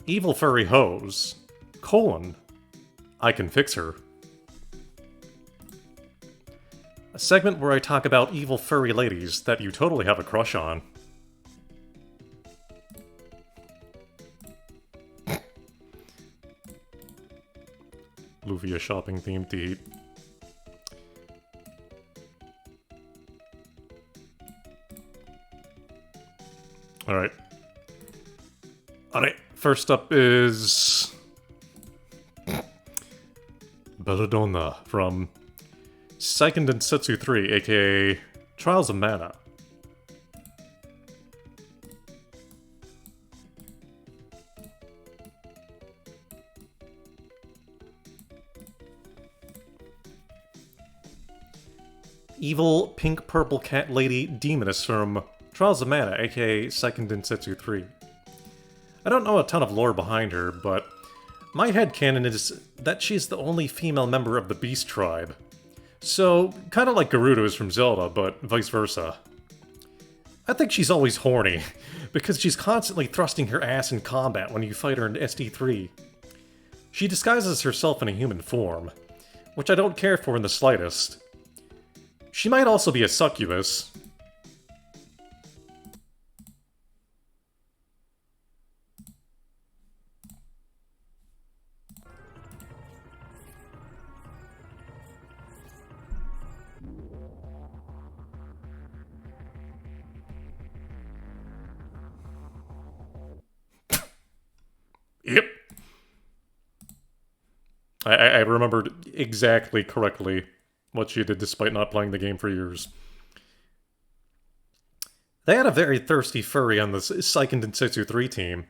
Evil furry hose, I can fix her. A segment where I talk about evil furry ladies that you totally have a crush on. Luvia shopping theme to eat. Alright. Alright, first up is... Belladonna from Seiken Densetsu 3, aka Trials of Mana. Evil pink-purple cat lady demoness from Trials of Mana, aka Seiken Densetsu 3. I don't know a ton of lore behind her, but my headcanon is that she's the only female member of the Beast Tribe. So, kinda like Gerudo is from Zelda, but vice versa. I think she's always horny, because she's constantly thrusting her ass in combat when you fight her in SD3. She disguises herself in a human form, which I don't care for in the slightest. She might also be a succubus. Yep. I remembered exactly correctly what she did despite not playing the game for years. They had a very thirsty furry on the Seiken Densetsu 3 team,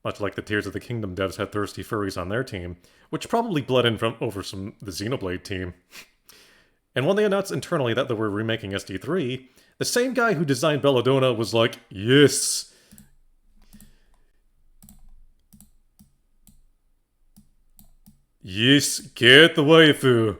much like the Tears of the Kingdom devs had thirsty furries on their team, which probably bled in from over the Xenoblade team. And when they announced internally that they were remaking SD3, the same guy who designed Belladonna was like, yes! Yes, get the waifu!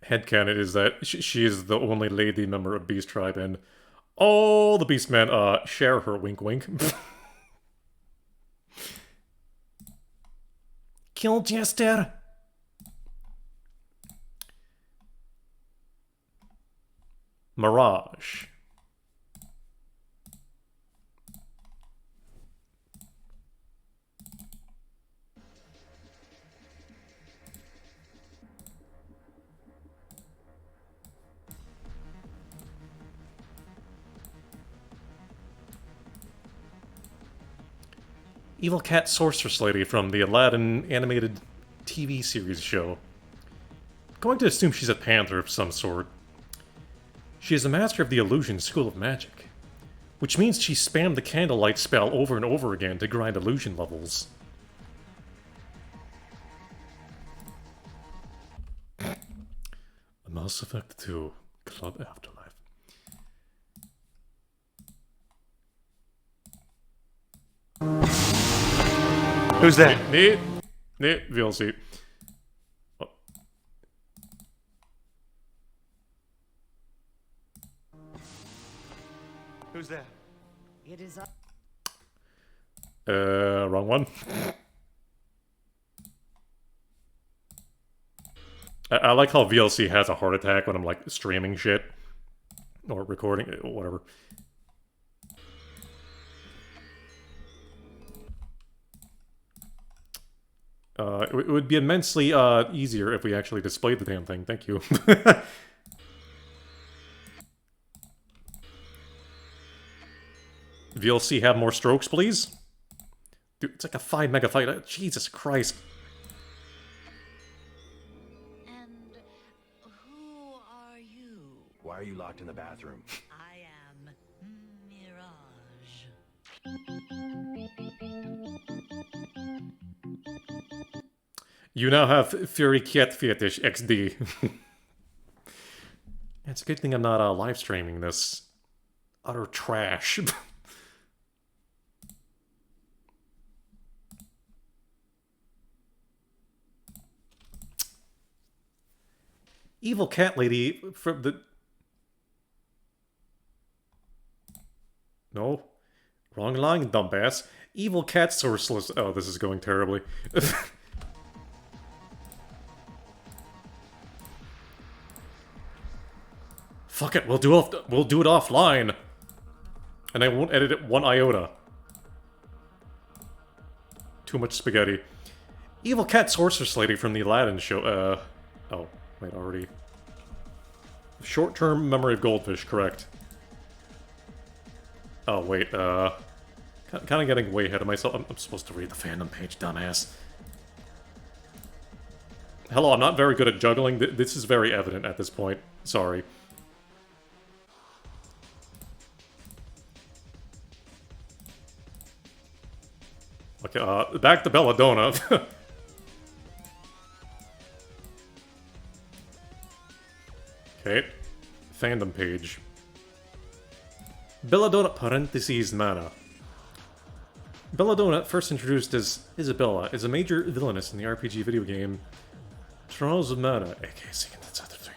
Headcanon is that she is the only lady member of Beast Tribe, and all the Beastmen share her wink wink. Kill Jester! Mirage. Evil cat sorceress lady from the Aladdin animated TV series show. I'm going to assume she's a panther of some sort. She is a master of the illusion school of magic, which means she spammed the candlelight spell over and over again to grind illusion levels. Mass Effect 2, Club Afterlife. Who's that? Nee, VLC. Oh. Who's that? It is Wrong one. I like how VLC has a heart attack when I'm like streaming shit or recording, whatever. It would be immensely easier if we actually displayed the damn thing. Thank you. VLC have more strokes, please? Dude, it's like a 5 mega fight. Jesus Christ. And who are you? Why are you locked in the bathroom? I am Mirage. You now have Furry Cat Fetish XD. It's a good thing I'm not live streaming this utter trash. Evil cat lady from the... No. Wrong line, dumbass. Evil cat sourceless... Oh, this is going terribly. Fuck it, we'll do it offline. And I won't edit it one iota. Too much spaghetti. Evil cat sorceress lady from the Aladdin show. Oh, wait, already. Short-term memory of goldfish, correct. Oh, wait, kind of getting way ahead of myself. I'm supposed to read the fandom page, dumbass. Hello, I'm not very good at juggling. This is very evident at this point. Sorry. Okay, back to Belladonna. Okay, fandom page. Belladonna parentheses mana. Belladonna, first introduced as Isabella, is a major villainess in the RPG video game Trials of Mana, aka Seiken Densetsu 3.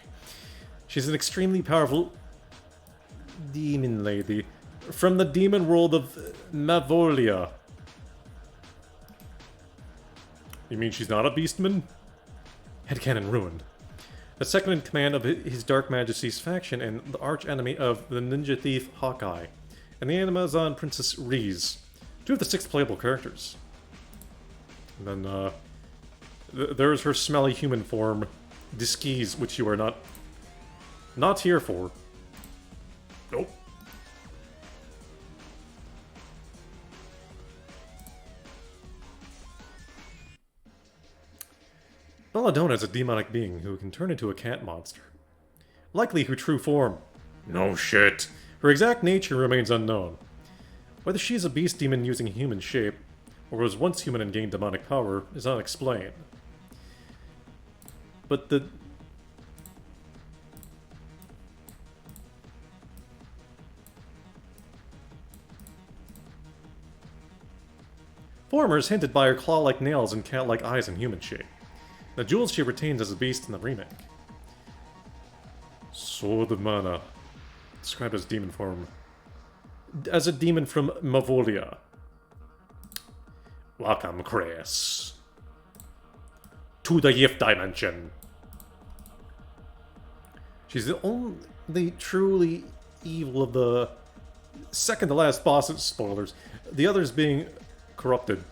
She's an extremely powerful demon lady from the demon world of Mavolia. You mean she's not a beastman? Headcanon ruined. The second in command of His Dark Majesty's faction and the arch-enemy of the ninja thief Hawkeye, and the Amazon Princess Rize. Two of the 6 playable characters. And then, there's her smelly human form, Diskeys, which you are not here for. Nope. Belladonna is a demonic being who can turn into a cat monster. Likely her true form. No shit. Her exact nature remains unknown. Whether she is a beast demon using human shape, or was once human and gained demonic power, is unexplained. But the... Former is hinted by her claw-like nails and cat-like eyes in human shape. The jewels she retains as a beast in the remake. Sword of Mana. Described as demon form. As a demon from Mavolia. Welcome, Chris. To the Gift Dimension. She's the only truly evil of the second to last bosses, spoilers. The others being corrupted.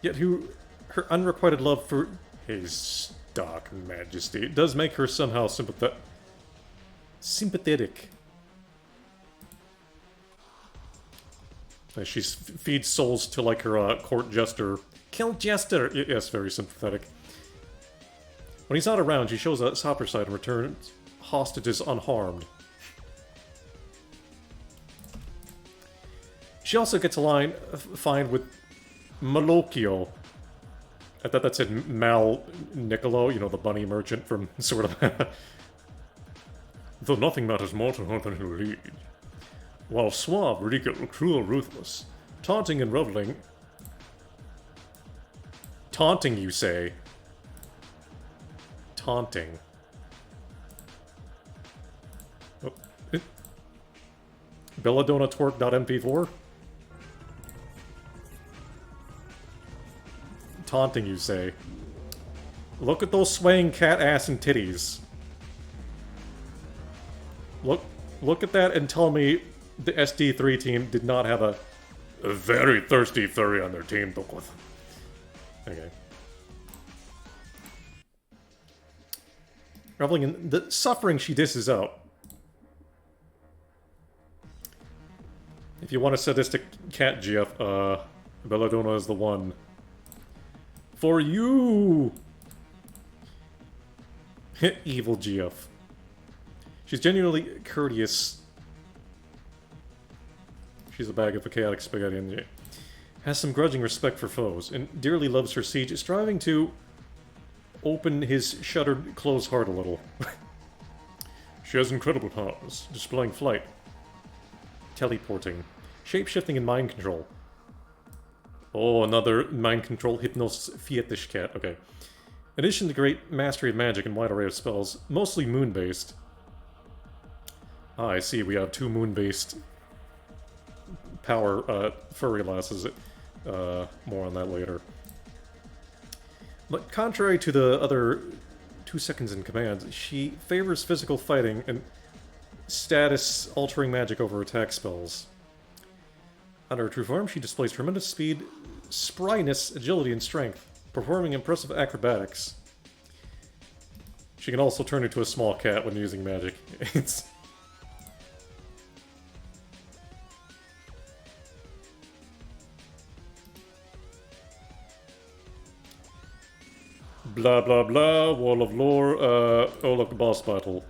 Yet who... Her unrequited love for His Dark Majesty does make her somehow sympathetic. She feeds souls to, like, her court jester. Kill Jester! Yes, very sympathetic. When he's not around, she shows a softer side and returns hostages unharmed. She also gets a line find with Malocchio. I thought that said Mal Niccolo, you know, the bunny merchant from sort of... Though nothing matters more to her than her lead. While suave, ridiculous, cruel, ruthless, taunting and reveling... Taunting, you say? Taunting. Oh. Belladonna Twerk.mp4? Taunting, you say. Look at those swaying cat ass and titties. Look at that and tell me the SD3 team did not have a very thirsty furry on their team. Okay. Reveling in the suffering she disses out. If you want a sadistic cat GF, Belladonna is the one. For you! Evil GF. She's genuinely courteous. She's a bag of chaotic spaghetti and has some grudging respect for foes, and dearly loves her siege, striving to open his shuttered, closed heart a little. She has incredible powers, displaying flight, teleporting, shape-shifting, and mind control. Oh, another mind control hypnos fetish cat. Okay. In addition to great mastery of magic and wide array of spells, mostly moon-based. Ah, I see, we have 2 moon-based power furry lasses. More on that later. But contrary to the other 2 seconds in command, she favors physical fighting and status-altering magic over attack spells. Under her true form, she displays tremendous speed, spryness, agility, and strength, performing impressive acrobatics. She can also turn into a small cat when using magic. It's... Blah blah blah, Wall of Lore, oh look, boss battle.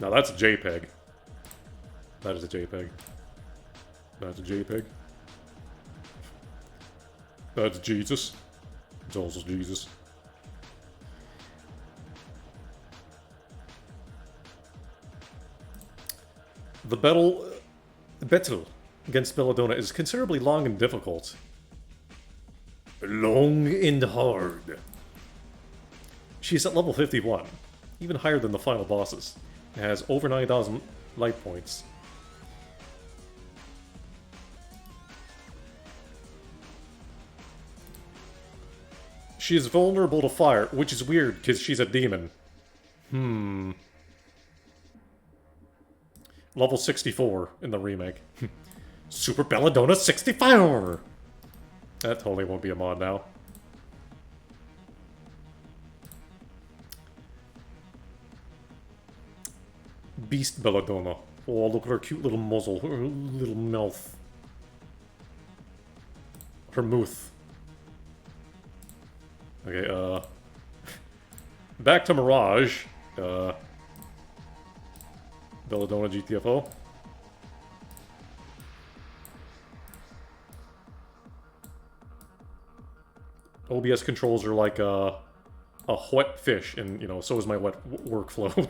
Now that's a JPEG. That is a JPEG. That's a JPEG. That's Jesus. It's also Jesus. The battle against Belladonna is considerably long and difficult. Long and hard. She's at level 51, even higher than the final bosses. It has over 9,000 light points. She is vulnerable to fire, which is weird because she's a demon. Level 64 in the remake. Super Belladonna 64! That totally won't be a mod now. Beast Belladonna. Oh, look at her cute little muzzle, her little mouth. Her mouth. Okay, back to Mirage. Belladonna GTFO. OBS controls are like a wet fish, and, you know, so is my wet workflow.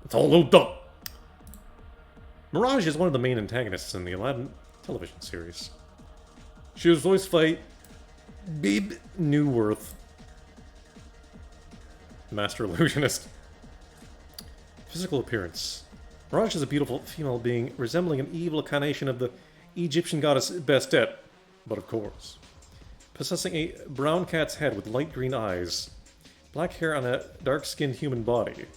It's all looped up! Mirage is one of the main antagonists in the Aladdin television series. She was voiced by Bib Newworth, Master Illusionist. Physical appearance. Mirage is a beautiful female being resembling an evil incarnation of the Egyptian goddess Bastet, but of course. Possessing a brown cat's head with light green eyes. Black hair on a dark-skinned human body.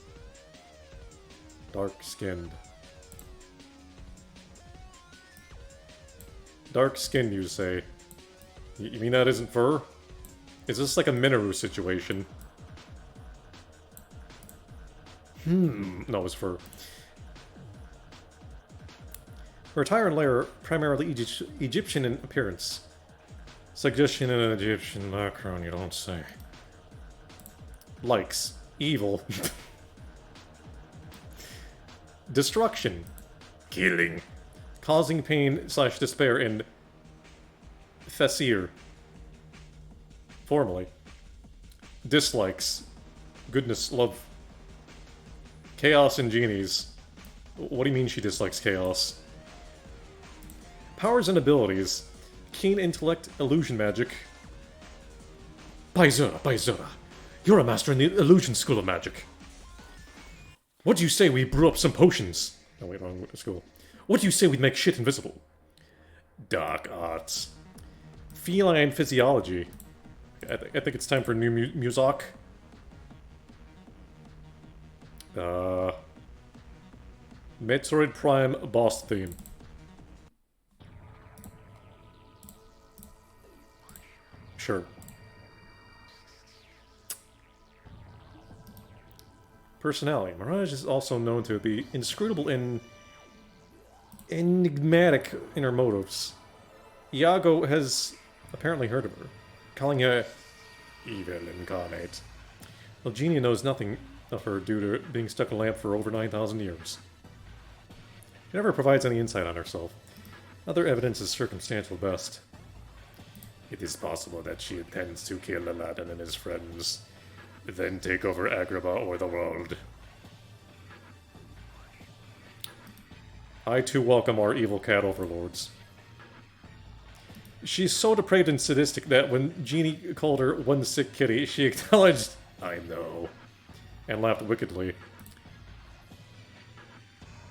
Dark-skinned. Dark-skinned, you say? You mean that isn't fur? Is this like a Minoru situation? No, it's fur. Her attire and lair are primarily Egyptian in appearance. Suggestion in an Egyptian background, you don't say. Likes. Evil. Destruction. Killing. Causing pain / despair in Thesir. Formerly. Dislikes. Goodness, love. Chaos and genies. What do you mean she dislikes chaos? Powers and abilities. Keen intellect, illusion magic. Baizura, you're a master in the illusion school of magic. What do you say we brew up some potions? Oh wait, wrong school. What do you say we make shit invisible? Dark arts. Feline physiology. I think it's time for a new music. Metroid Prime boss theme. Sure. Personality. Mirage is also known to be inscrutable and enigmatic in her motives. Iago has apparently heard of her, calling her evil incarnate. Well, Genia knows nothing of her due to being stuck in a lamp for over 9,000 years. She never provides any insight on herself. Other evidence is circumstantial at best. It is possible that she intends to kill Aladdin and his friends, then take over Agrabah or the world. I too welcome our evil cat overlords. She's so depraved and sadistic that when Jeannie called her one sick kitty, she acknowledged, "I know," and laughed wickedly.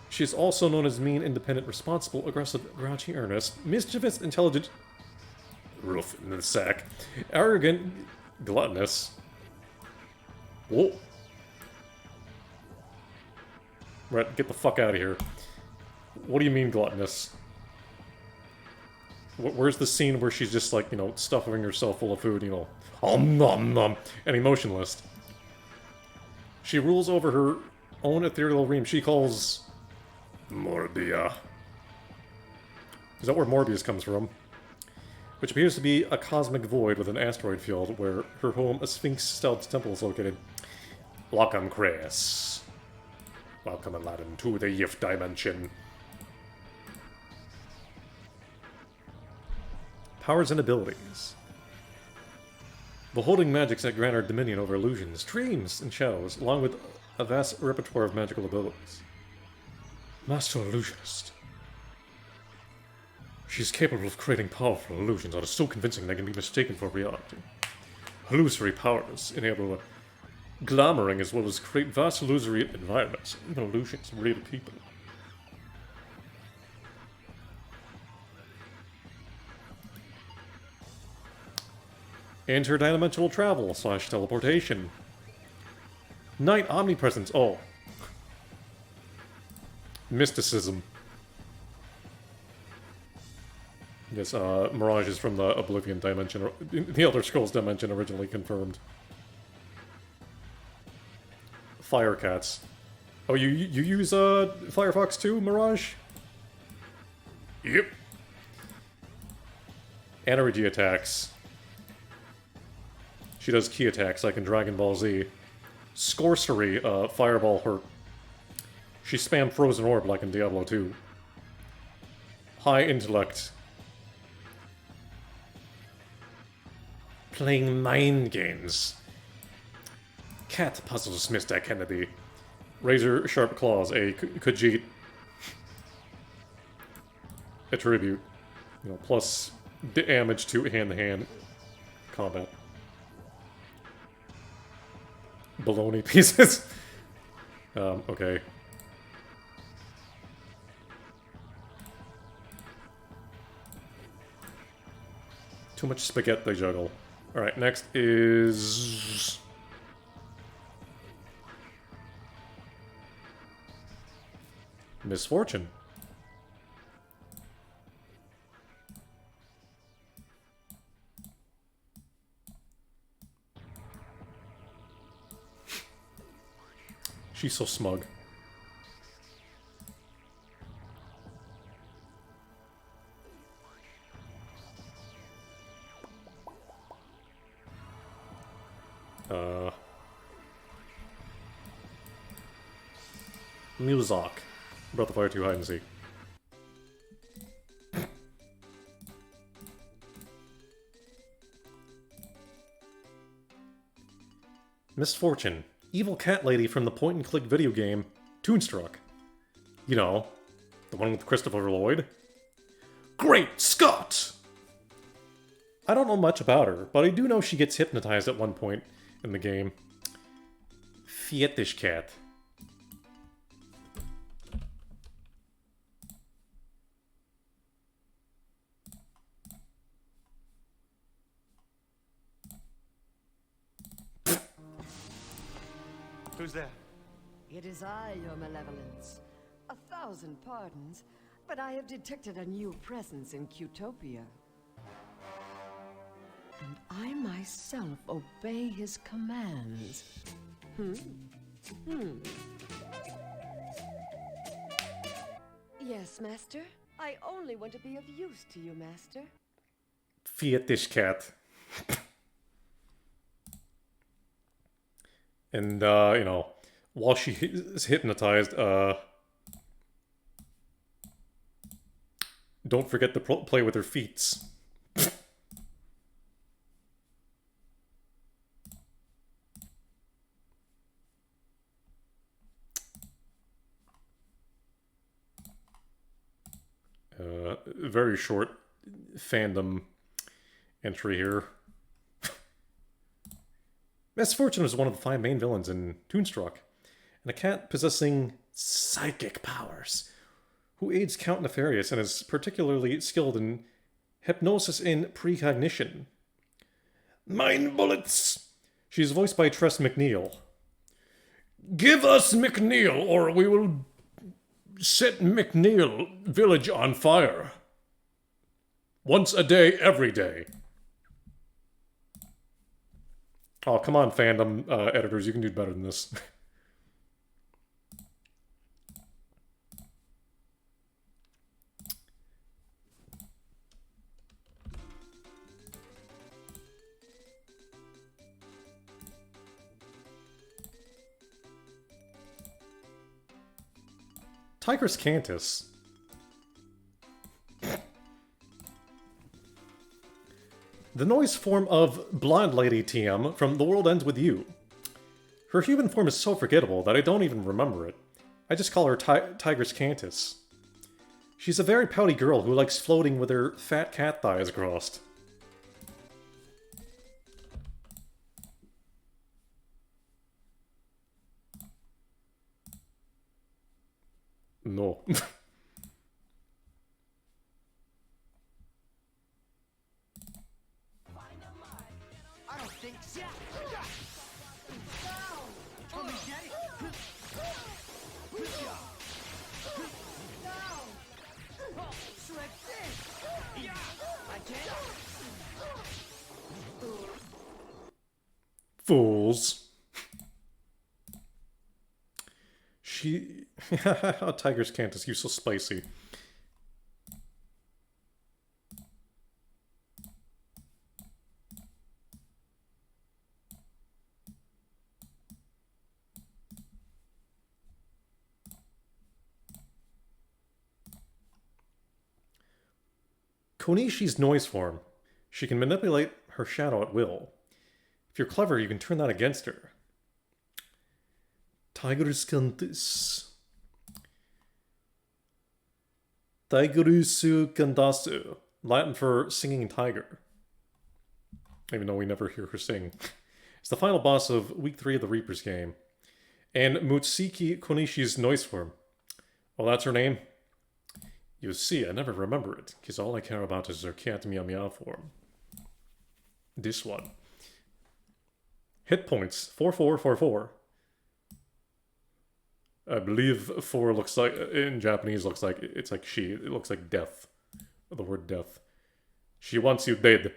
She's also known as mean, independent, responsible, aggressive, grouchy, earnest, mischievous, intelligent, rough in the sack, arrogant, gluttonous. Whoa. Right, get the fuck out of here. What do you mean gluttonous? Where's the scene where she's just like, you know, stuffing herself full of food, you know, nom nom, and emotionless? She rules over her own ethereal realm she calls Morbia. Is that where Morbius comes from? Which appears to be a cosmic void with an asteroid field where her home, a Sphinx-style temple, is located. Welcome, Chris. Welcome, Aladdin, to the Yif Dimension. Powers and abilities. Beholding magics that grant her dominion over illusions, dreams, and shadows, along with a vast repertoire of magical abilities. Master Illusionist. She's capable of creating powerful illusions that are so convincing they can be mistaken for reality. Illusory powers enable glamoring as well as create vast illusory environments, even illusions of real people. Interdimensional travel / teleportation. Night omnipresence. Oh. Mysticism. Yes, Mirage is from the Oblivion dimension, the Elder Scrolls dimension originally confirmed. Firecats. Oh, you use Firefox 2, Mirage? Yep. Energy attacks. She does key attacks like in Dragon Ball Z. Sorcery, Fireball Hurt. She spammed Frozen Orb like in Diablo 2. High Intellect. Playing mind games. Cat puzzles, Mr. Kennedy. Razor Sharp Claws, a Khajiit. Attribute. You know, plus damage to hand-to-hand combat. Baloney pieces. Okay. Too much spaghetti they juggle. Alright, next is... Misfortune. She's so smug. Muzak. Breath of Fire 2 hide and seek. Misfortune. Evil cat lady from the point-and-click video game Toonstruck. You know, the one with Christopher Lloyd. Great Scott! I don't know much about her, but I do know she gets hypnotized at one point in the game. Fetish cat. Who's that? It is I, your malevolence. 1,000 pardons, but I have detected a new presence in Qtopia. And I myself obey his commands. Yes, master. I only want to be of use to you, master. Fetish cat. And, you know, while she is hypnotized, don't forget to play with her feet. Very short fandom entry here. Misfortune is one of the 5 main villains in Toonstruck, and a cat possessing psychic powers, who aids Count Nefarious and is particularly skilled in hypnosis and precognition. Mind bullets! She's voiced by Tress McNeil. Give us McNeil, or we will set McNeil village on fire. Once a day, every day. Oh, come on, fandom editors, you can do better than this. Tigris Cantus. The noise form of Blonde Lady TM from The World Ends With You. Her human form is so forgettable that I don't even remember it. I just call her Tigris Cantus. She's a very pouty girl who likes floating with her fat cat thighs crossed. No. I don't think so. Fools. How Tigris Cantus, you so spicy. Konishi's noise form. She can manipulate her shadow at will. If you're clever, you can turn that against her. Tigris Cantus. Tigrisu Candasu. Latin for singing tiger. Even though we never hear her sing. It's the final boss of Week 3 of the Reaper's game. And Mutsuki Konishi's noise form. Oh, that's her name? You see, I never remember it, because all I care about is her cat meow meow form. This one. Hit points, 4444. I believe 4 looks like, in Japanese, looks like, it's like she. It looks like death. The word death. She wants you dead.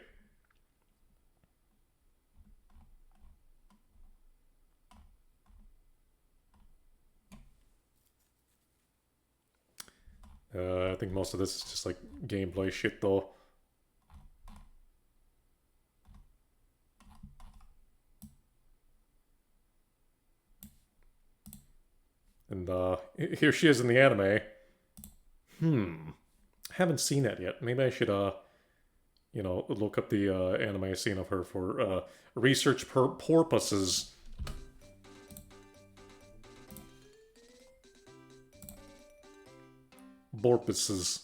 I think most of this is just like gameplay shit though. And here she is in the anime. Haven't seen that yet. Maybe I should you know, look up the anime scene of her for research purposes. Borpuses.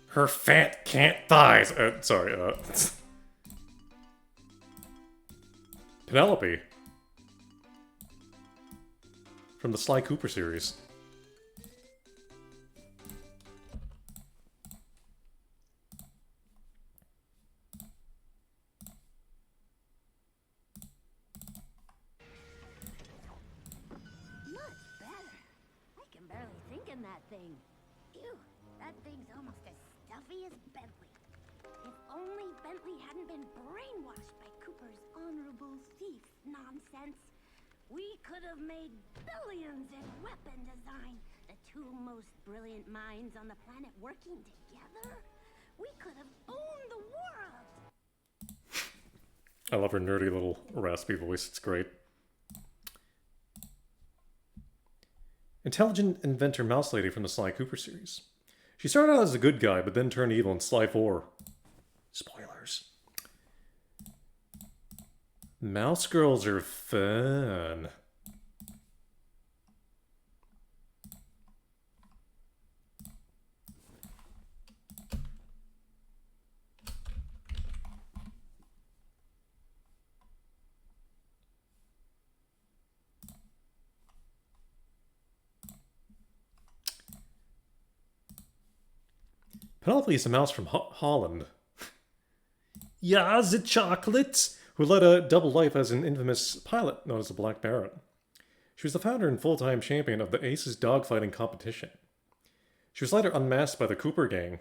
Her fat cat thighs. Sorry. Penelope. From the Sly Cooper series. Much better. I can barely think in that thing. Ew, that thing's almost as stuffy as Bentley. If only Bentley hadn't been brainwashed by Cooper's honorable thief nonsense, we could have made billions in weapon design. The two most brilliant minds on the planet working together. We could have owned the world. I love her nerdy little raspy voice. It's great. intelligent inventor mouse lady from the Sly Cooper series. She started out as a good guy, but then turned evil in Sly 4. Spoilers. Mouse girls are fun. Penelope is a mouse from Holland. Yeah, the chocolates! Who led a double life as an infamous pilot known as the Black Baron. She was the founder and full-time champion of the Aces dogfighting competition. She was later unmasked by the Cooper gang,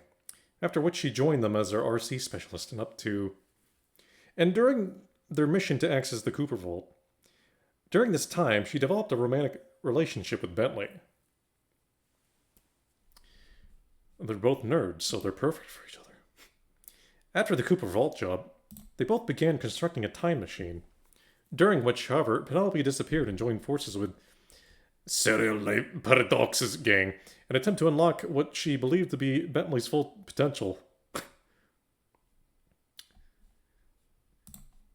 after which she joined them as their RC specialist and during their mission to access the Cooper Vault. During this time, she developed a romantic relationship with Bentley. They're both nerds, so they're perfect for each other. After the Cooper Vault job, they both began constructing a time machine, during which, however, Penelope disappeared and joined forces with Serial Life Paradox's gang, an attempt to unlock what she believed to be Bentley's full potential.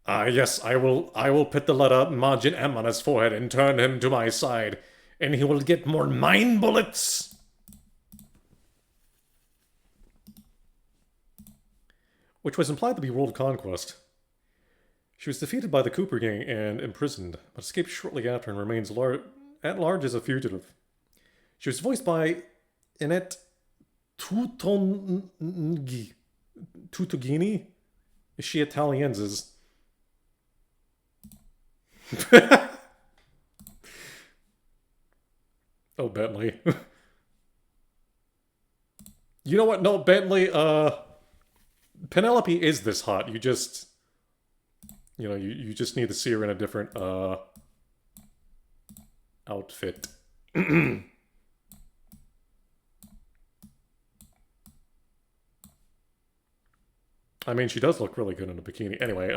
Yes, I will put the letter Margin M on his forehead and turn him to my side, and he will get more mind bullets! Which was implied to be world conquest. She was defeated by the Cooper gang and imprisoned, but escaped shortly after and remains at large as a fugitive. She was voiced by Annette Tutongini. Is she Italiensis? Oh, Bentley. You know what? No, Bentley, Penelope is this hot. You just... You know, you just need to see her in a different, outfit. I mean, she does look really good in a bikini. Anyway,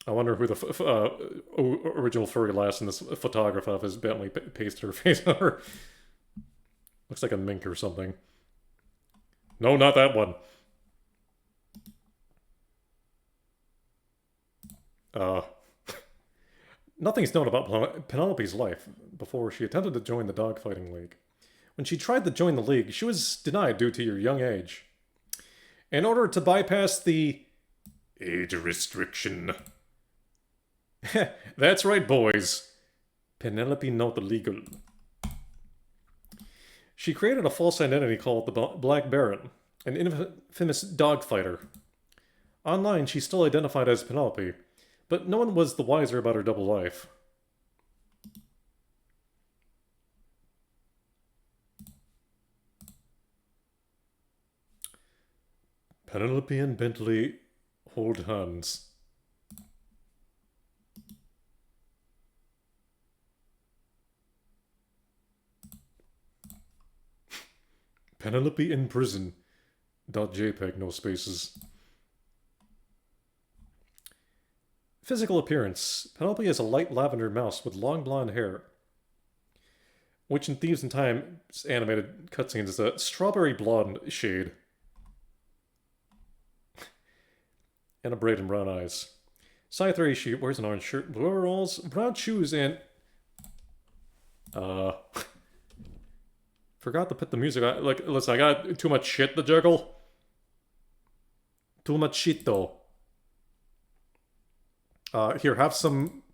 I wonder who the original furry lass in this photograph of is. Bentley pasted her face on her. Looks like a mink or something. No, not that one. Nothing's known about Penelope's life before she attempted to join the dogfighting league. When she tried to join the league, she was denied due to her young age. In order to bypass the age restriction. That's right, boys. Penelope not legal. She created a false identity called the Black Baron, an infamous dogfighter. Online, she still identified as Penelope, but no one was the wiser about her double life. Penelope and Bentley hold hands. Penelope in prison. .jpg, no spaces. Physical appearance. Penelope is a light lavender mouse with long blonde hair, which in Thieves in Time's animated cutscenes is a strawberry blonde shade. And a braid and brown eyes. Side 3, she wears an orange shirt, blue overalls, brown shoes, and... Forgot to put the music on. Like, listen, I got too much shit to juggle. Too much shit, though. Here, have some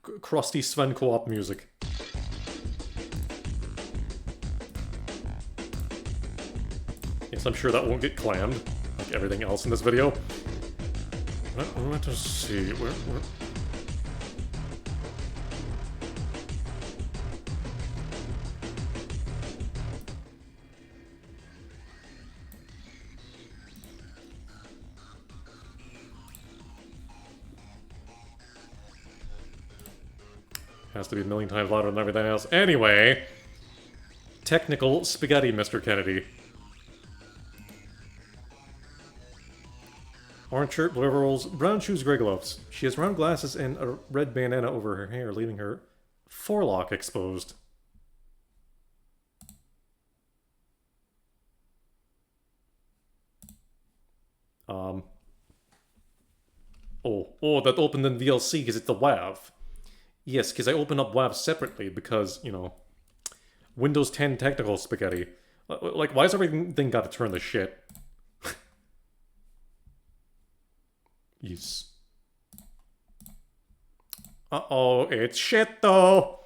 crusty Sven co-op music. Yes, I'm sure that won't get clammed, like everything else in this video. Let us see. Where... Has to be a million times louder than everything else. Anyway, technical spaghetti, Mr. Kennedy. Orange shirt, blue overalls, brown shoes, gray gloves. She has round glasses and a red bandana over her hair, leaving her forelock exposed. Oh, that opened in VLC because it's the WAV. Yes, because I opened up WAV separately because, you know, Windows 10 technical spaghetti. Like, why has everything got to turn to shit? Yes. Uh-oh, it's shit, though!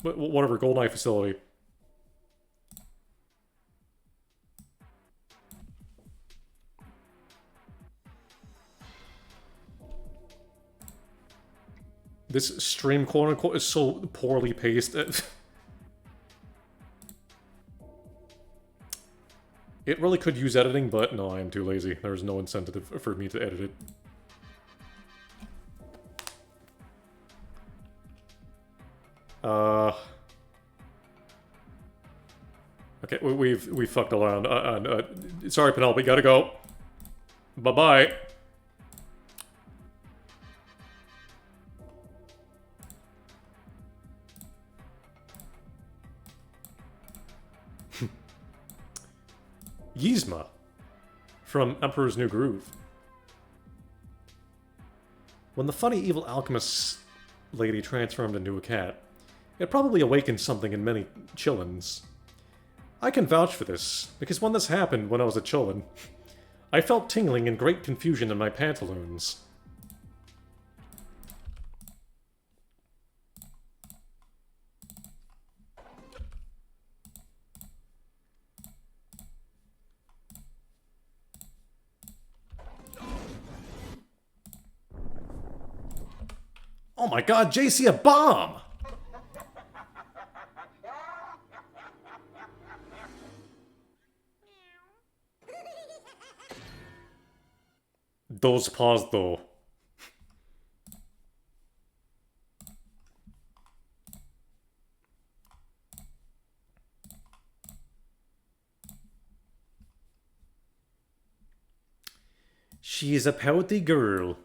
Whatever, GoldenEye facility. This stream, quote-unquote, is so poorly paced. It really could use editing, but no, I am too lazy. There's no incentive for me to edit it. Okay, we've fucked around. Sorry, Penelope, gotta go. Bye-bye. Yzma from Emperor's New Groove. When the funny evil alchemist lady transformed into a cat, it probably awakened something in many chillins. I can vouch for this, because when this happened when I was a chillin, I felt tingling and great confusion in my pantaloons. Oh my god, JC, a bomb! Those paws, though. She's a pouty girl.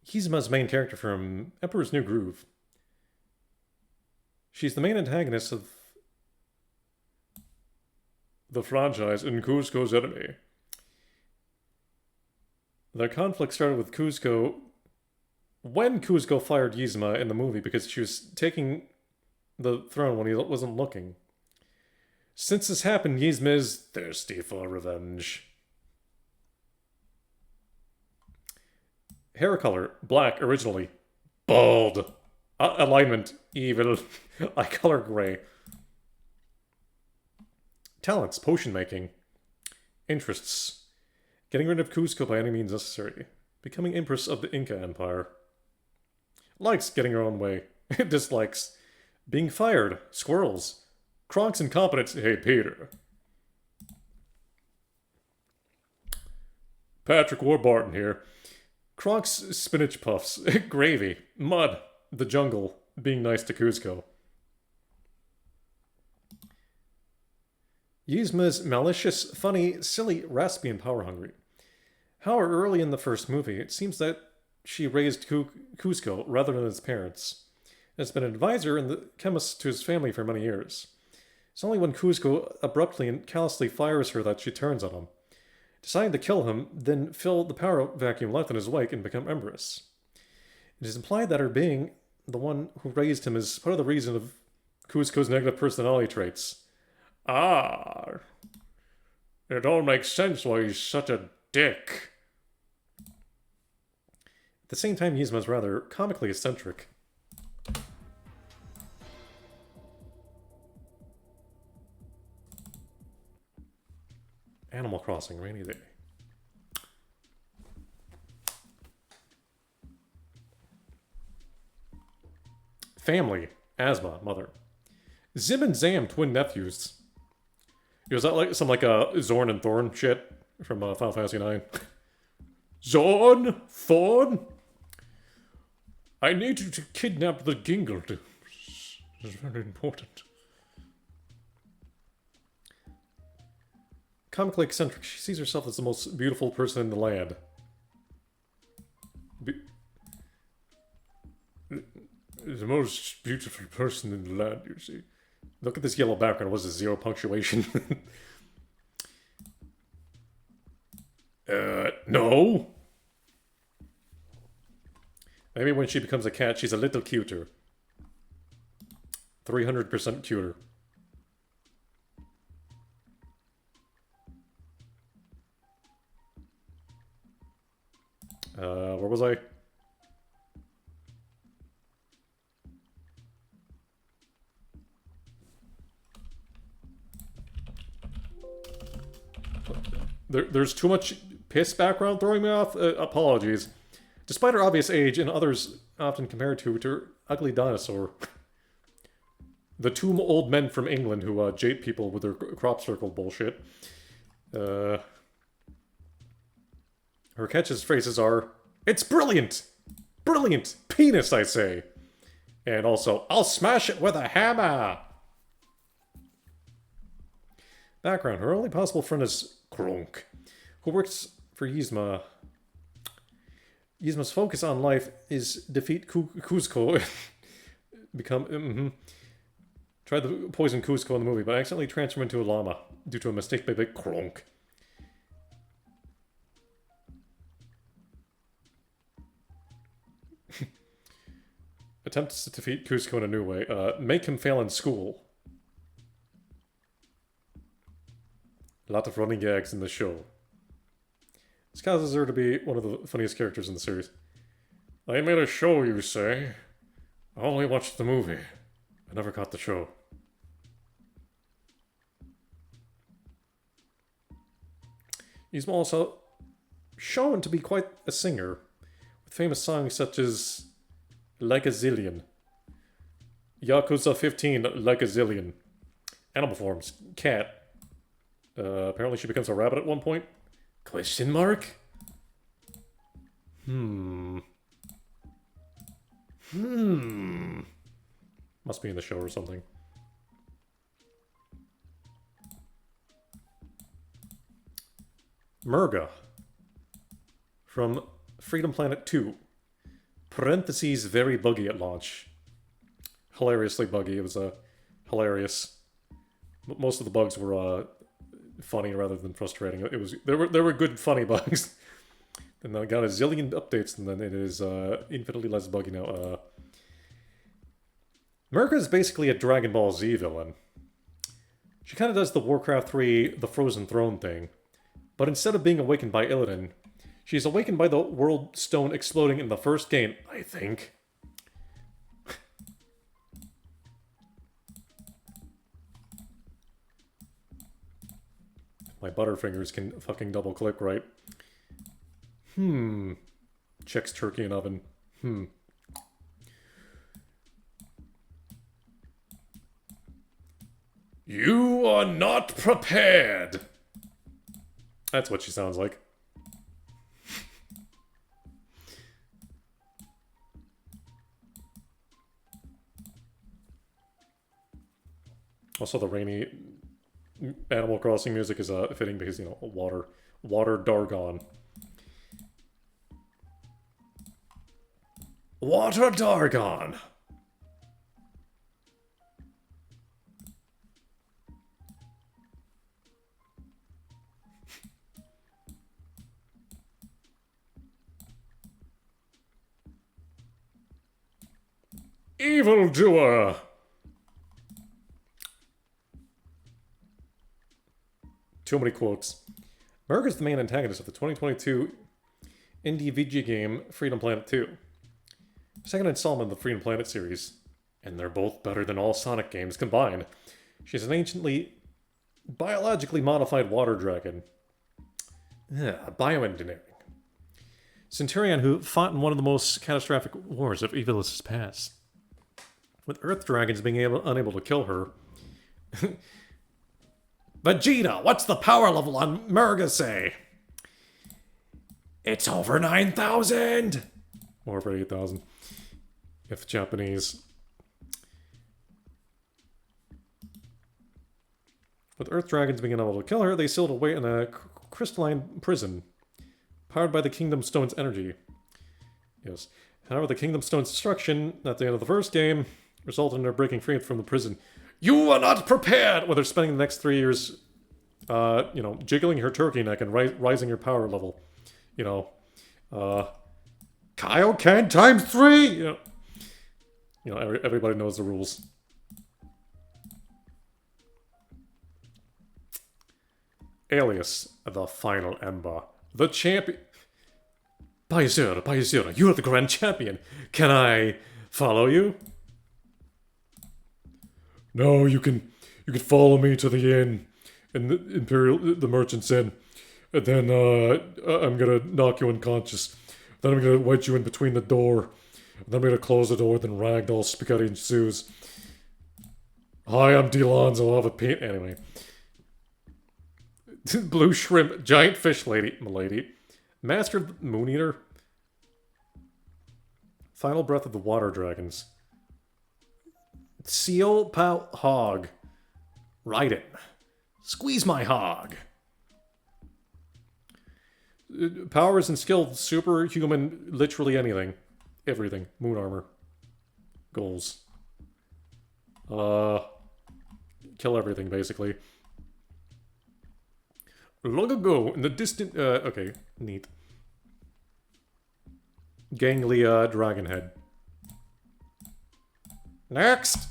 Yzma's main character from Emperor's New Groove. She's the main antagonist of the franchise and Kuzco's enemy. Their conflict started with Kuzco when Kuzco fired Yzma in the movie because she was taking the throne when he wasn't looking. Since this happened, Yzma is thirsty for revenge. Hair color, black originally. Bald. Alignment, evil. Eye color, gray. Talents, potion making. Interests. Getting rid of Kuzco by any means necessary. Becoming Empress of the Inca Empire. Likes getting her own way. Dislikes. Being fired. Squirrels. Kronk's incompetence. Hey, Peter. Patrick Warburton here. Kronk's spinach puffs. Gravy. Mud. The jungle. Being nice to Kuzco. Yzma's malicious, funny, silly, raspy, and power-hungry. However, early in the first movie, it seems that she raised Kuzco rather than his parents, and has been an advisor and the chemist to his family for many years. It's only when Kuzco abruptly and callously fires her that she turns on him, deciding to kill him, then fill the power vacuum left in his wake and become Empress. It is implied that her being the one who raised him is part of the reason of Kuzco's negative personality traits. Ah, it all makes sense why he's such a dick. At the same time, Yzma is rather comically eccentric. Animal Crossing, rainy day. Family, Asthma, mother. Zim and Zam, twin nephews. Was that like some Zorn and Thorn shit from Final Fantasy IX? Zorn? Thorn? I need you to kidnap the Gingle. It's very important. Comically eccentric, she sees herself as the most beautiful person in the land. The most beautiful person in the land, you see. Look at this yellow background. Was it zero punctuation? No. Maybe when she becomes a cat, she's a little cuter. 300% cuter. Where was I? There's too much piss background throwing me off. Apologies. Despite her obvious age and others often compared to her ugly dinosaur. The two old men from England who jape people with their crop circle bullshit. Her catchphrases are, "It's brilliant! Brilliant! Penis, I say!" And also, "I'll smash it with a hammer!" Background. Her only possible friend is Kronk, who works for Yzma. Yzma's focus on life is defeat Kuzco. Tried to poison Kuzco in the movie, but accidentally transformed into a llama due to a mistake by Big Kronk. Attempts to defeat Kuzco in a new way. Make him fail in school. A lot of running gags in the show. This causes her to be one of the funniest characters in the series. I made a show, you say? I only watched the movie. I never caught the show. He's also shown to be quite a singer, with famous songs such as Like a Zillion, Yakuza 15, Like a Zillion, Animal Forms, Cat. Apparently she becomes a rabbit at one point. Question mark? Must be in the show or something. Merga. From Freedom Planet 2. Parentheses, very buggy at launch. Hilariously buggy. It was hilarious. Most of the bugs were funny rather than frustrating. It was there were good funny bugs. And I got a zillion updates, and then it is infinitely less buggy now. Merga is basically a Dragon Ball Z villain. She kind of does the Warcraft 3, the Frozen Throne thing. But instead of being awakened by Aladdin, she's awakened by the World Stone exploding in the first game, I think. My butterfingers can fucking double click right. Checks turkey in oven. You are not prepared! That's what she sounds like. Also, the rainy Animal Crossing music is fitting because, you know, water Dargon. Water Dargon! Evildoer! Too many quotes. Merga is the main antagonist of the 2022 indie VG game Freedom Planet 2. Second installment of the Freedom Planet series. And they're both better than all Sonic games combined. She's an anciently, biologically modified water dragon. Bioengineering. Centurion who fought in one of the most catastrophic wars of Evilus's past. With Earth dragons being unable to kill her. Vegeta, what's the power level on Merga say? It's over 9,000! Or over 8,000. If Japanese. With Earth Dragons being unable to kill her, they sealed away in a crystalline prison, powered by the Kingdom Stone's energy. Yes. However, the Kingdom Stone's destruction at the end of the first game resulted in her breaking free from the prison. You are not prepared! With her spending the next 3 years, you know, jiggling her turkey neck and rising her power level. You know, Kaioken times 3! You know, everybody knows the rules. Alias, the final ember. The champion... Baizer, you are the grand champion. Can I follow you? No, you can follow me to the inn. In the Merchant's Inn. And then, I'm gonna knock you unconscious. Then I'm gonna wedge you in between the door. And then I'm gonna close the door, then ragdoll spaghetti ensues. Hi, I'm DeLonzo, I'll have a paint... Anyway. Blue shrimp, giant fish lady, milady. Master of the Moon Eater. Final breath of the water dragons. Seal Pow Hog. Ride it. Squeeze my hog. Powers and skill, superhuman, literally anything. Everything. Moon armor. Goals. Kill everything, basically. Long ago, in the distant... okay, neat. Gangly, dragon head. Next!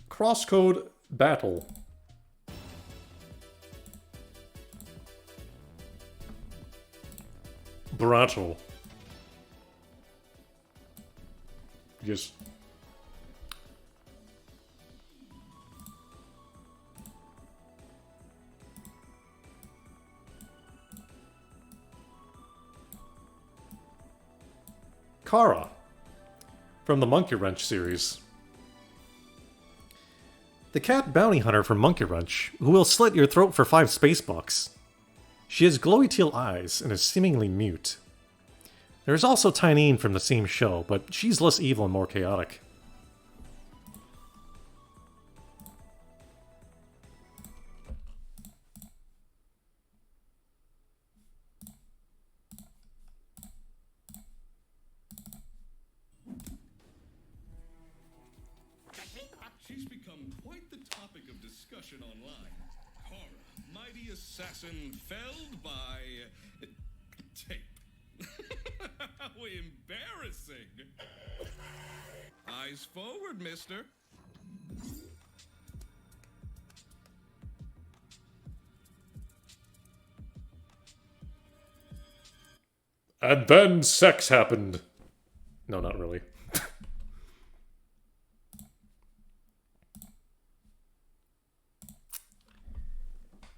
Crosscode battle. Brattle. Yes. Kara. From the Monkey Wrench series. The cat bounty hunter from Monkey Wrench, who will slit your throat for 5 space bucks. She has glowy teal eyes and is seemingly mute. There is also Tyneen from the same show, but she's less evil and more chaotic. She's become quite the topic of discussion online. Kara, mighty assassin felled by... tape. How embarrassing! Eyes forward, mister. And then sex happened. No, not really.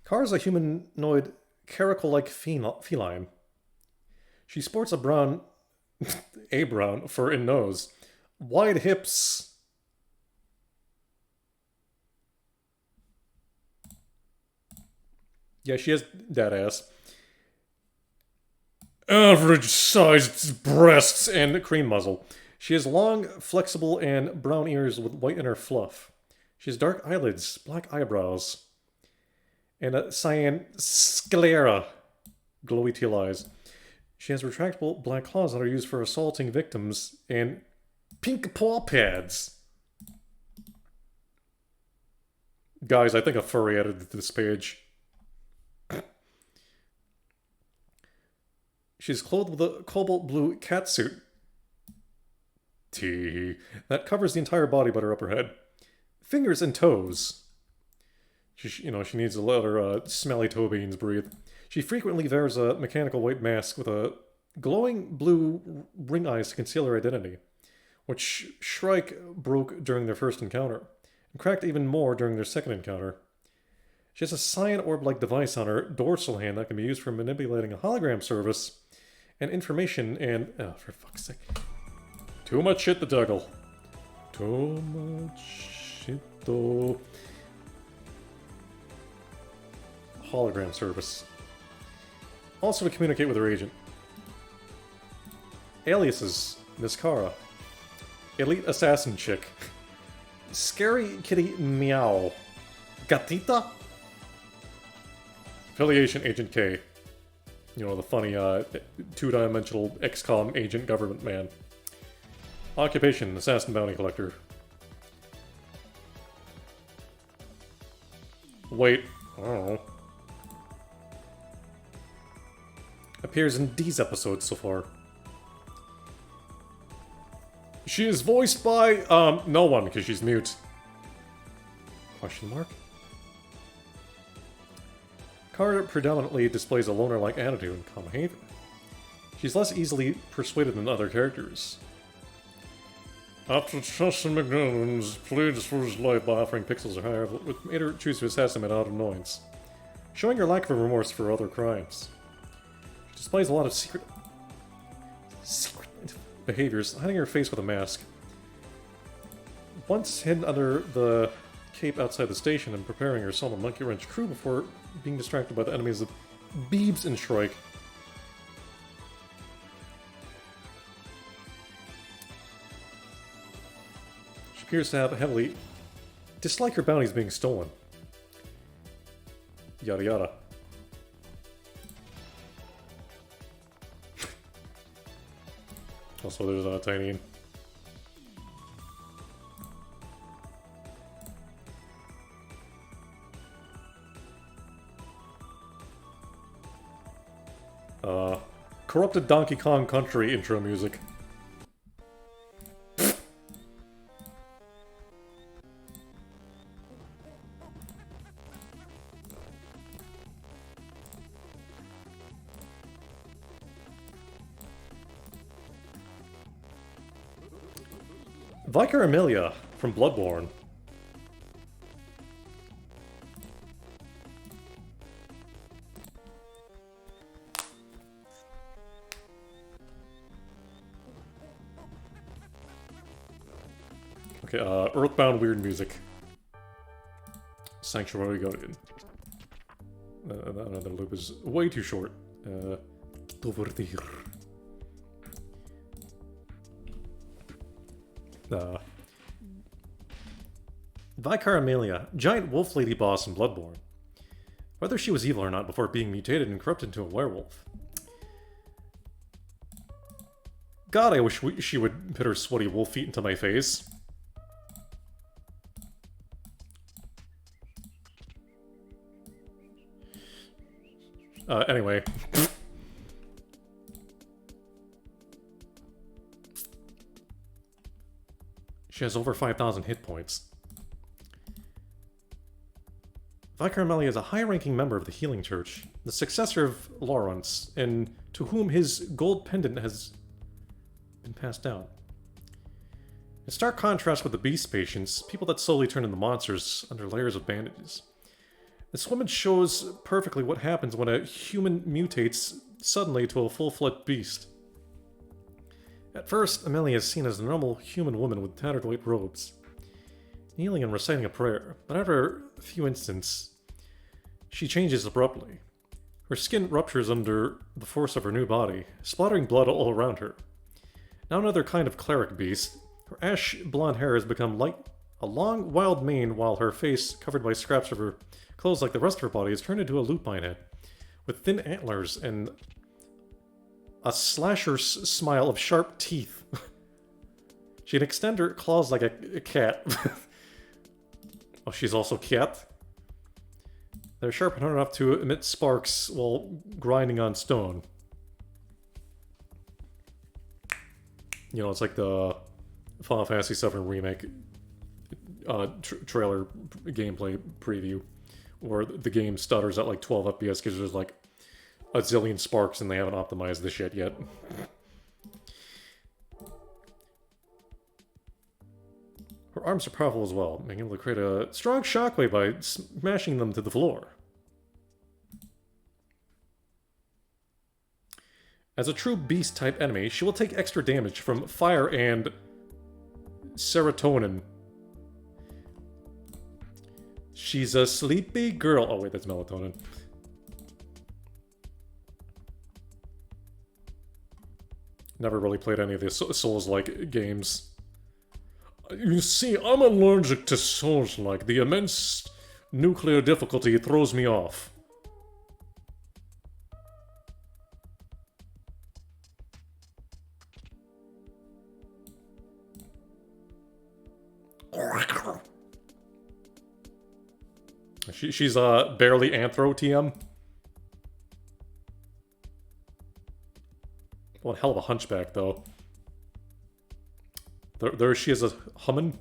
Kara's a humanoid, caracal-like feline. She sports a brown fur and nose, wide hips. Yeah, she has that ass. Average-sized breasts and cream muzzle. She has long, flexible, and brown ears with white inner fluff. She has dark eyelids, black eyebrows, and a cyan sclera, glowy teal eyes. She has retractable black claws that are used for assaulting victims, and pink paw pads. Guys, I think a furry added to this page. She's clothed with a cobalt blue catsuit. That covers the entire body but her upper head. Fingers and toes. She needs to let her smelly toe beans breathe. She frequently wears a mechanical white mask with a glowing blue ring eyes to conceal her identity, which Shrike broke during their first encounter, and cracked even more during their second encounter. She has a cyan orb-like device on her dorsal hand that can be used for manipulating a hologram service and information and... oh, for fuck's sake. Too much shit to juggle. Too much shit to... hologram service. Also to communicate with her agent. Aliases. Miss Kara. Elite Assassin Chick. Scary Kitty Meow. Gatita? Affiliation Agent K. You know, the funny, two-dimensional XCOM agent government man. Occupation, Assassin Bounty Collector. Wait, I don't know. Appears in these episodes so far. She is voiced by, no one, because she's mute. Question mark? Kara predominantly displays a loner-like attitude and calm behavior. She's less easily persuaded than other characters. After Justin McDonald's pleads for his life by offering pixels or higher, which made her choose to assassinate out of annoyance, showing her lack of remorse for other crimes. She displays a lot of secret behaviors, hiding her face with a mask. Once hidden under the cape outside the station and preparing herself a monkey wrench crew before being distracted by the enemies of Beebs and Shrike. She appears to have heavily dislike her bounties being stolen. Yada yada. Also, there's a tiny. Corrupted Donkey Kong Country intro music. Vicar Amelia from Bloodborne. Okay, Earthbound weird music. Sanctuary Guardian. Another loop is way too short. Over there. Vicar Amelia, giant wolf lady boss in Bloodborne. Whether she was evil or not before being mutated and corrupted into a werewolf. God, I wish she would put her sweaty wolf feet into my face. Anyway. She has over 5,000 hit points. Vicar Amelia is a high-ranking member of the Healing Church, the successor of Lawrence, and to whom his gold pendant has been passed down. In stark contrast with the beast patients, people that slowly turn into monsters under layers of bandages. This woman shows perfectly what happens when a human mutates suddenly to a full-fledged beast. At first, Amelia is seen as a normal human woman with tattered white robes, kneeling and reciting a prayer, but after a few instants, she changes abruptly. Her skin ruptures under the force of her new body, splattering blood all around her. Now another kind of cleric beast, her ash blonde hair has become light, a long, wild mane, while her face, covered by scraps of her clothes like the rest of her body, is turned into a lupine head, with thin antlers and a slasher's smile of sharp teeth. She can extend her claws like a cat. Oh, she's also cat? They're sharp enough to emit sparks while grinding on stone. You know, it's like the Final Fantasy VII Remake trailer gameplay preview, where the game stutters at like 12 FPS because there's like a zillion sparks and they haven't optimized the shit yet. Her arms are powerful as well, being able to create a strong shockwave by smashing them to the floor. As a true beast-type enemy, she will take extra damage from fire and serotonin. She's a sleepy girl. Oh wait, that's melatonin. Never really played any of the Souls-like games. You see, I'm allergic to Souls-like. The immense nuclear difficulty throws me off. She's barely Anthro TM. One hell of a hunchback, though. There she is, a hummin'.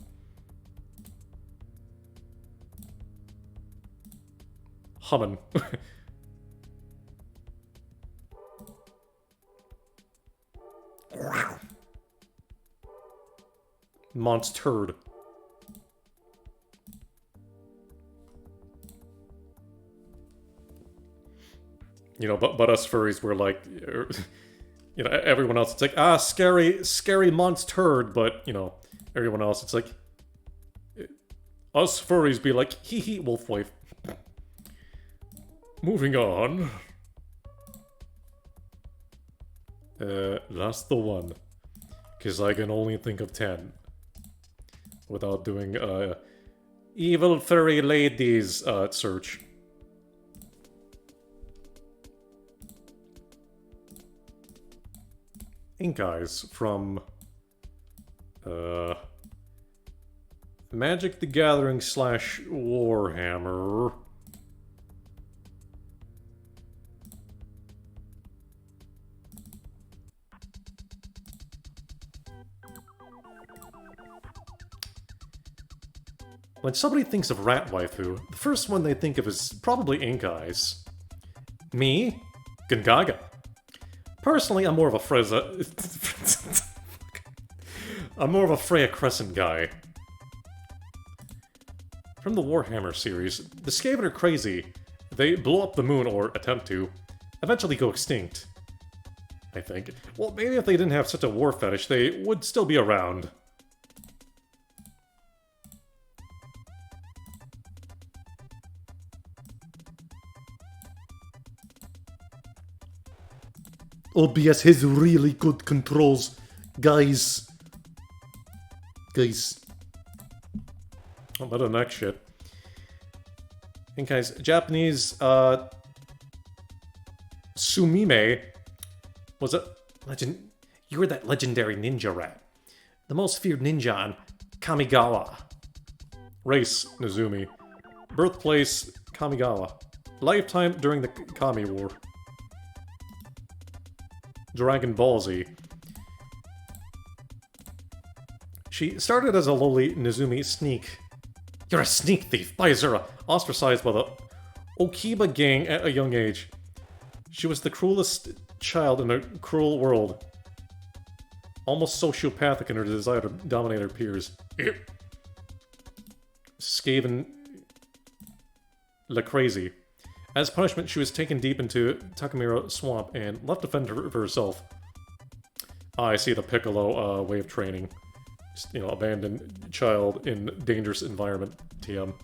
Hummin'. Monster. You know, but us furries were like, you know, everyone else, it's like, ah, scary monster, but, you know, everyone else, it's like, us furries be like, hee hee, wolf wife. Moving on. That's the one. Because I can only think of 10. Without doing, evil furry ladies, search. Ink Eyes from Magic the Gathering / Warhammer. When somebody thinks of Rat Waifu, the first one they think of is probably Ink Eyes. Me? Gungaga. Personally, I'm more of a I'm more of a Freya Crescent guy. From the Warhammer series, the Skaven are crazy. They blow up the moon, or attempt to, eventually go extinct. I think. Well, maybe if they didn't have such a war fetish, they would still be around. OBS has really good controls, guys. Oh, better than that shit. And guys, Japanese, Sumime was a legend. You were that legendary ninja rat. The most feared ninja on Kamigawa. Race, Nezumi. Birthplace, Kamigawa. Lifetime during the Kami War. Dragon Ball Z. She started as a lowly Nezumi sneak. You're a sneak thief, by Azura, ostracized by the Okiba gang at a young age. She was the cruelest child in a cruel world. Almost sociopathic in her desire to dominate her peers. Skaven La Crazy. As punishment, she was taken deep into Takamura Swamp and left to fend for herself. I see the Piccolo way of training. Just, you know, abandoned child in dangerous environment. TM.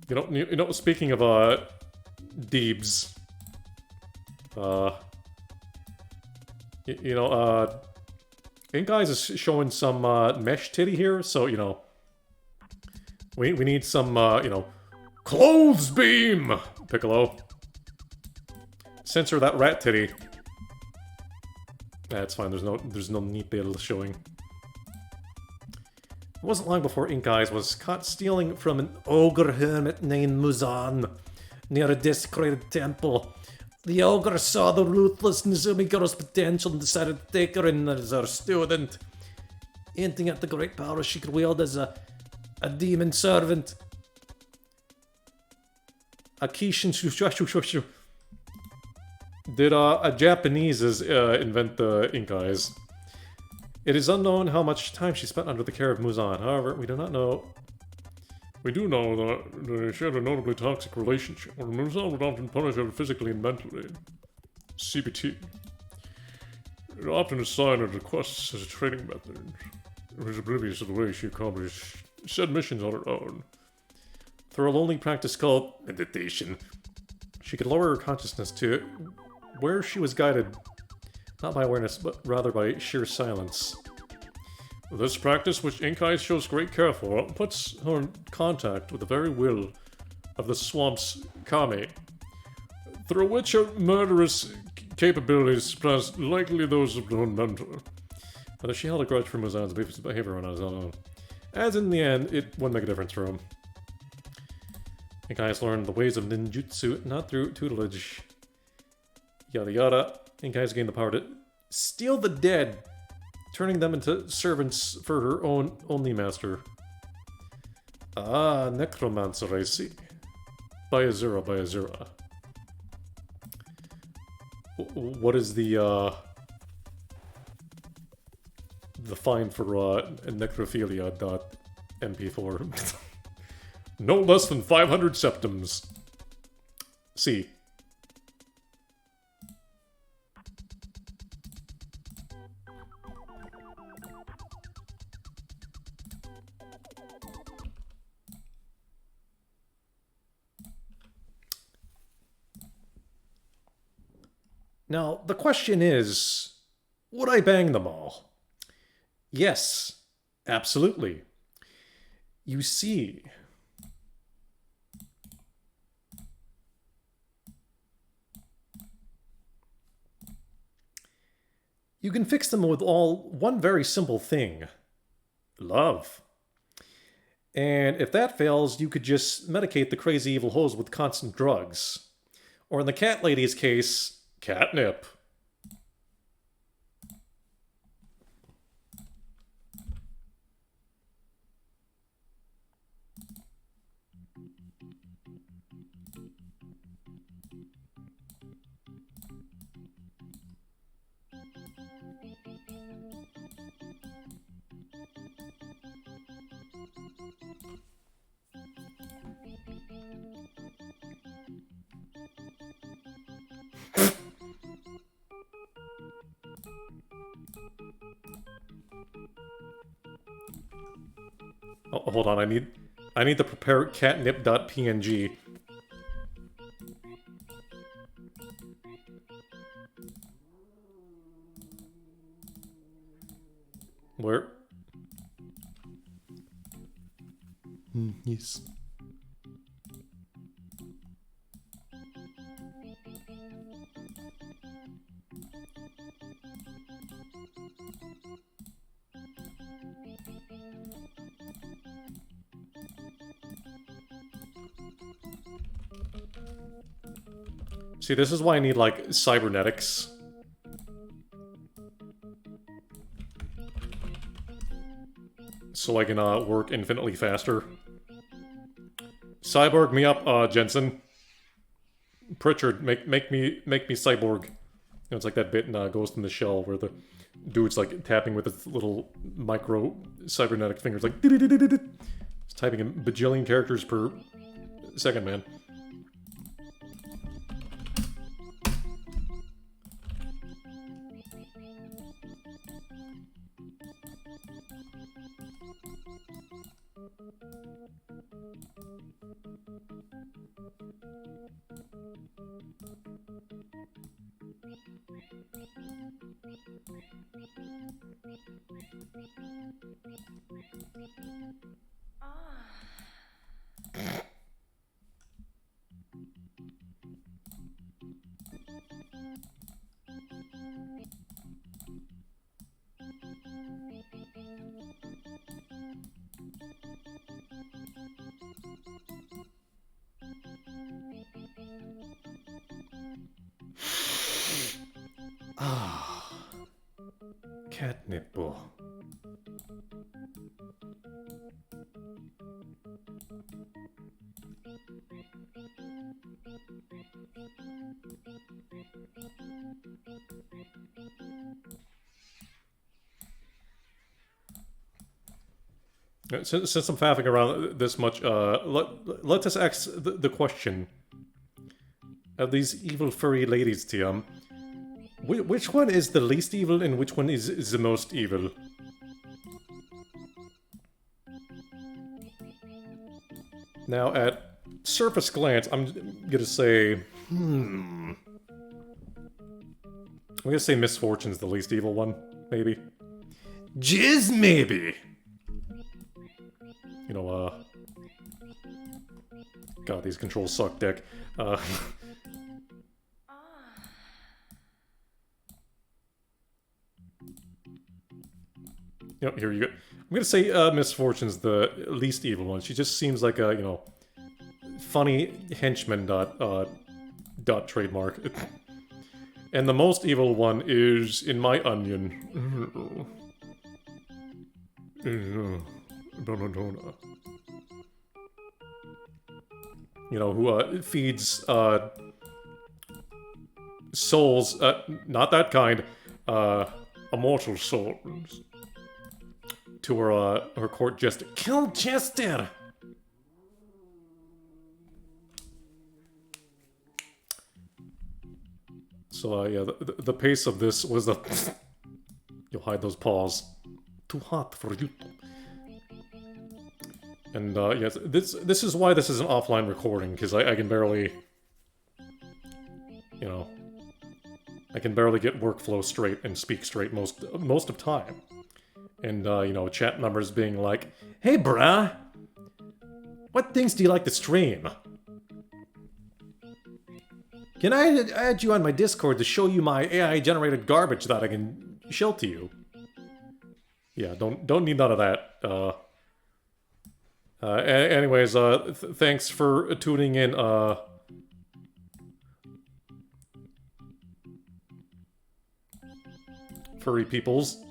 You know. Speaking of Deebs, Ink Eyes is showing some mesh titty here, so you know, we need some clothes beam, Piccolo. Censor that rat titty. That's fine. There's no neat bit showing. It wasn't long before Ink Eyes was caught stealing from an ogre hermit named Muzan near a desecrated temple. The ogre saw the ruthless Nezumi girl's potential and decided to take her in as her student, hinting at the great power she could wield as a demon servant. Akishin Shushushu. Did a Japaneses invent the Ink Eyes? It is unknown how much time she spent under the care of Muzan. However, we do not know. We do know that they shared a notably toxic relationship, where Muzan would often punish her physically and mentally. CBT. It often assigned her quests as a training method. It was oblivious of the way she accomplished said missions on her own. Through a lonely practice called meditation, she could lower her consciousness to where she was guided, not by awareness, but rather by sheer silence. This practice, which Inkai shows great care for, puts her in contact with the very will of the swamp's kami, through which her murderous capabilities surpass likely those of her mentor. But if she held a grudge for Muzan's behavior on his own, as in the end, it wouldn't make a difference for him. Inkai has learned the ways of ninjutsu, not through tutelage. Yada yada. Inkai has gained the power to steal the dead, turning them into servants for her own only master. Ah, necromancer, I see. By Azura, by Azura. What is the fine for necrophilia.mp4? No less than 500 septums. See. Now, the question is, would I bang them all? Yes, absolutely. You see, you can fix them with one very simple thing. Love. And if that fails, you could just medicate the crazy evil hoes with constant drugs. Or in the cat lady's case, catnip. Oh, hold on, I need to prepare catnip.png. Where? Yes. See, this is why I need, like, cybernetics. So I can, work infinitely faster. Cyborg me up, Jensen. Pritchard, make me cyborg. You know, it's like that bit in Ghost in the Shell where the dude's, like, tapping with his little micro cybernetic fingers, like... He's typing in bajillion characters per second, man. Catnip. Since I'm faffing around this much, let us ask the question of these evil furry ladies, TM. Which one is the least evil and which one is the most evil? Now, at surface glance, I'm gonna say, gonna say Misfortune's the least evil one, maybe. Jizz, maybe! You know, God, these controls suck, dick. Yep, here you go. I'm gonna say Misfortune's the least evil one. She just seems like a, you know, funny henchman dot trademark. And the most evil one is in my onion. Belladonna. You know, who feeds souls, not that kind, immortal souls. To her court jester. Kill Jester! So, yeah, the pace of this was the... You'll hide those paws. Too hot for you. And, yes, this is why this is an offline recording, because I can barely... You know... I can barely get workflow straight and speak straight most of time. And, you know, chat members being like, "Hey, bruh! What things do you like to stream? Can I add you on my Discord to show you my AI-generated garbage that I can show to you?" Yeah, don't need none of that. Anyways, thanks for tuning in, furry peoples.